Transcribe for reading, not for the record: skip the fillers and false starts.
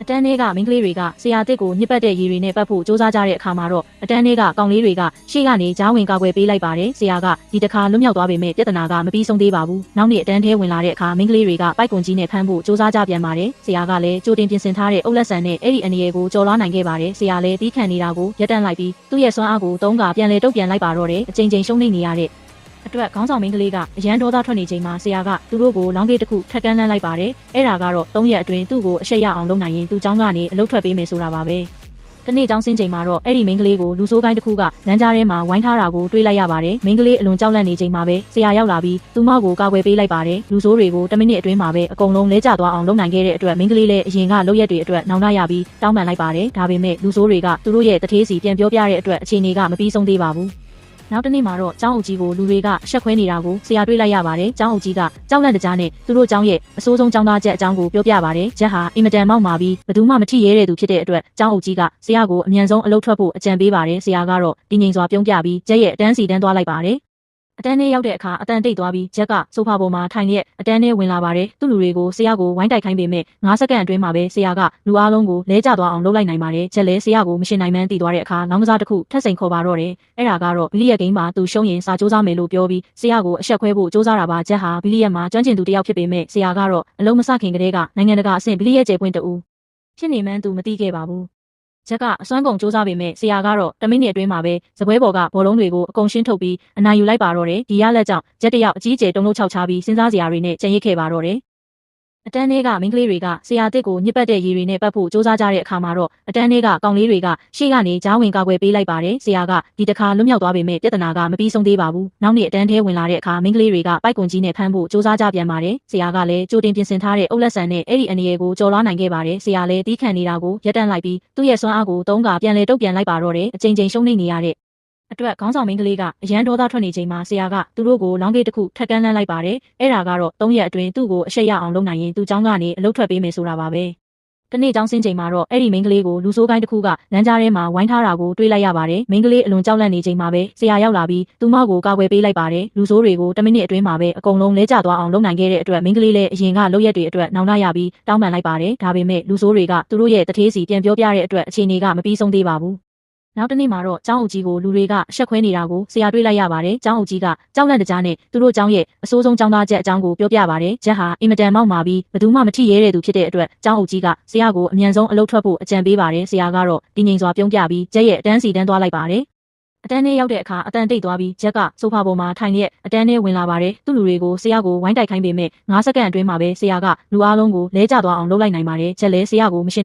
အတန်းလေးကမင်းကလေးတွေကဆရာတစ်ကိုညစ်ပတ်တဲ့ရေတွေနဲ့ပတ်ဖို့စူးစမ်းကြတဲ့အခါမှာတော့အတန်းလေးကကောင်လေးတွေကရှေ့ကနေကြားဝင်ကာကွယ်ပေးလိုက်ပါတယ်ဆရာကဒီတခါလွတ်မြောက်သွားပေမဲ့ပြဿနာကမပြီးဆုံးသေးပါဘူးနောက်နေ့အတန်းထဲဝင်လာတဲ့အခါမင်းကလေးတွေကပိုက်ကွန်ကြီးနဲ့ဖမ်းဖို့စူးစမ်းကြပြန်ပါတယ်ဆရာကလည်းကြိုတင်ပြင်ဆင်ထားတဲ့အုပ်လက်ဆန်နဲ့အဲ့ဒီအနေရေကိုကြော်လွှားနိုင်ခဲ့ပါတယ်ဆရာလည်းတီးခံနေတာကိုရပ်တန့်လိုက်ပြီးသူ့ရဲ့စွမ်းအားကိုသုံးကပြန်လေတုတ်ပြန်လိုက်ပါတော့တယ်အချိန်ချင်းရှုံးနေရတဲ့အတွက်ခေါင်းဆောင်မင်းကလေးကအရန်ဒေါသထွက်နေချိန်မှာဆရာကသူတို့ကိုလောင်းကေးတစ်ခုထက်ကမ်းလှမ်းလိုက်ပါတယ်အဲ့ဒါကတော့3ရက်အတွင်းသူ့ကိုအရှိတ်ရအောင်လုပ်နိုင်ရင်သူ့เจ้าကနေအလုပ်ထွက်ပေးမယ်ဆိုတာပါပဲတနေ့ကျောင်းဆင်းချိန်မှာတော့အဲ့ဒီမင်းကလေးကိုလူဆိုးကိုင်းတစ်ခုကလမ်းကြားထဲမှာဝိုင်းထားတာကိုတွေ့လိုက်ရပါတယ်မင်းကလေးအလွန်ကြောက်လန့်နေချိန်မှာပဲဆရာရောက်လာပြီးသူ့မောက်ကိုကာကွယ်ပေးလိုက်ပါတယ်လူဆိုးတွေကို10မိနစ်အတွင်းမှာပဲအကုန်လုံးလဲကျသွားအောင်လုပ်နိုင်ခဲ့တဲ့အတွက်မင်းကလေးလည်းအရင်ကလုပ်ရက်တွေအတွက်နောင်တရပြီးတောင်းပန်လိုက်ပါတယ်ဒါပေမဲ့လူဆိုးတွေကသူတို့ရဲ့တထေးစီပြန်ပြောပြတဲ့အတွက်အခြေအနေကမပြီးဆုံးသေးပါဘူးနောက်တနေ့မှာတော့ကျောင်းအုပ်ကြီးကိုလူတွေကအဆက်ခွဲနေတာကိုဆရာတွေ့လိုက်ရပါတယ်ကျောင်းအုပ်ကြီးကကြောက်လန့်တကြားနဲ့သူတို့ကျောင်းရဲ့အဆိုးဆုံးကျောင်းသားချက်အကြောင်းကိုပြောပြပါတယ်ချက်ဟာအင်မတန်မောက်မာပြီးဘယ်သူမှမထိရဲတဲ့သူဖြစ်တဲ့အတွက်ကျောင်းအုပ်ကြီးကဆရာကိုအမြန်ဆုံးအလုပ်ထွက်ဖို့အကြံပေးပါတယ်ဆရာကတော့တင်းငိမ်စွာပြုံးပြပြီးချက်ရဲ့အတန်းစီတန်းသွားလိုက်ပါတယ်အတန်းထဲရောက်တဲ့အခါအတန်းတိတ်သွားပြီးဂျက်ကဆိုဖာပေါ်မှာထိုင်ရက်အတန်းထဲဝင်လာပါတယ်သူ့လူတွေကိုဆရာကိုဝိုင်းတိုက်ခိုင်းပေမဲ့9စက္ကန့်အတွင်းမှာပဲဆရာကလူအားလုံးကိုလဲကျသွားအောင်လုပ်လိုက်နိုင်ပါတယ်ဂျက်လည်းဆရာကိုမရှင်နိုင်မှန်းသိသွားတဲ့အခါလောင်းကစားတစ်ခုထပ်စိန်ခေါ်ပါတော့တယ်အဲ့ဒါကတော့ဘီလီယက်ဂိမ်းမှာသူရှုံးရင်စာစူးစမ်းမယ်လို့ပြောပြီးဆရာကိုအဆက်ခွဲဖို့စူးစမ်းတာပါဂျက်ဟာဘီလီယက်မှာကျွမ်းကျင်သူတစ်ယောက်ဖြစ်ပေမဲ့ဆရာကတော့အလုံးမစခင်ကတည်းကနိုင်ငံတကာအဆင့်ဘီလီယက်ကျယ်ပွင့်တူဖြစ်နေမှန်းသူမသိခဲ့ပါဘူးဂျက်ကအစွမ်းကုန်စူးစမ်းပေမဲ့ဆရာကတော့10မိနစ်အတွင်းမှာပဲစပွဲပေါ်ကဘောလုံးတွေကိုအကုန်ရှင်းထုတ်ပြီးအနိုင်ယူလိုက်ပါတော့တယ်ဒီရလက်ကြောင့်ဂျက်တယောက်အကြီးကျယ်တုံ့လို့ခြောက်ချပြီးစဉ်းစားစရာတွေနဲ့ကြံရစ်ခဲ့ပါတော့တယ်အတန်းလေးကမင်းကလေးတွေကဆရာတစ်ကိုညစ်ပတ်တဲ့ရေတွေနဲ့ပတ်ဖို့စူးစမ်းကြတဲ့အခါမှာတော့အတန်းလေးကကောင်လေးတွေကရှေ့ကနေကြားဝင်ကာကွယ်ပေးလိုက်ပါတယ်ဆရာကဒီတခါလွတ်မြောက်သွားပေမဲ့ပြဿနာကမပြီးဆုံးသေးပါဘူးနောက်နေ့အတန်းထဲဝင်လာတဲ့အခါမင်းကလေးတွေကပိုက်ကွန်ကြီးနဲ့ဖမ်းဖို့စူးစမ်းကြပြန်ပါတယ်ဆရာကလည်းကြိုတင်ပြင်ဆင်ထားတဲ့အုပ်လက်ဆန်နဲ့အဲ့ဒီအနေရေကိုကြော်လွှားနိုင်ခဲ့ပါတယ်ဆရာလည်းတီးခံနေတာကိုရပ်တန့်လိုက်ပြီးသူ့ရဲ့စွမ်းအားကိုသုံးကပြန်လေတုတ်ပြန်လိုက်ပါတော့တယ်အချိန်ချင်းရှုံးနေရတဲ့အတွက်ခေါင်းဆောင်မင်းကလေးကအရန်ဒေါသထွက်နေချိန်မှာဆရာကသူတို့ကိုလောင်းကေးတစ်ခုထက်ကမ်းလှမ်းလိုက်ပါတယ်အဲ့ဒါကတော့3ရက်အတွင်းသူ့ကိုအရှိတ်ရအောင်လုပ်နိုင်ရင်သူ့เจ้าကနေအလုပ်ထွက်ပေးမယ်ဆိုတာပါပဲတနေ့ကျောင်းဆင်းချိန်မှာတော့အဲ့ဒီမင်းကလေးကိုလူဆိုးကိုင်းတစ်ခုကလမ်းကြားထဲမှာဝိုင်းထားတာကိုတွေ့လိုက်ရပါတယ်မင်းကလေးအလွန်ကြောက်လန့်နေချိန်မှာပဲဆရာရောက်လာပြီးသူ့မောက်ကိုကာကွယ်ပေးလိုက်ပါတယ်လူဆိုးတွေကို10မိနစ်အတွင်းမှာပဲအကုန်လုံးလဲကျသွားအောင်လုပ်နိုင်ခဲ့တဲ့အတွက်မင်းကလေးလည်းအရင်ကလုပ်ရက်တွေအတွက်နောင်တရပြီးတောင်းပန်လိုက်ပါတယ်ဒါပေမဲ့လူဆိုးတွေကသူတို့ရဲ့တထေးစီပြန်ပြောပြတဲ့အတွက်အခြေအနေကမပြီးဆုံးသေးပါဘူးနောက်တနေ့မှာတော့ကျောင်းအုပ်ကြီးကိုလူတွေကအဆက်ခွဲနေတာကိုဆရာတွေ့လိုက်ရပါတယ်ကျောင်းအုပ်ကြီးကကြောက်လန့်တကြားနဲ့သူတို့ကျောင်းရဲ့အဆိုးဆုံးကျောင်းသားချက်အကြောင်းကိုပြောပြပါတယ်ဂျက်ဟာအင်မတန်မောက်မာပြီးဘယ်သူမှမထိရဲတဲ့သူဖြစ်တဲ့အတွက်ကျောင်းအုပ်ကြီးကဆရာကိုအမြန်ဆုံးအလုပ်ထွက်ဖို့အကြံပေးပါတယ်ဆရာကတော့တင်းငိမ်စွာပြုံးပြပြီးဂျက်ရဲ့အတန်းစီတန်းသွားလိုက်ပါတယ်အတန်းထဲရောက်တဲ့အခါအတန်းတိတ်သွားပြီးဂျက်ကဆိုဖာပေါ်မှာထိုင်ရက်အတန်းထဲဝင်လာပါတယ်သူ့လူတွေကိုဆရာကိုဝိုင်းတိုက်ခိုင်းပေမဲ့9စက္ကန့်အတွင်းမှာပဲဆရာကလူအားလုံးကိုလဲကျသွားအောင်လုပ်လိုက်နိုင်ပါတယ်ဂျက်လည်းဆရာကိုမရှင်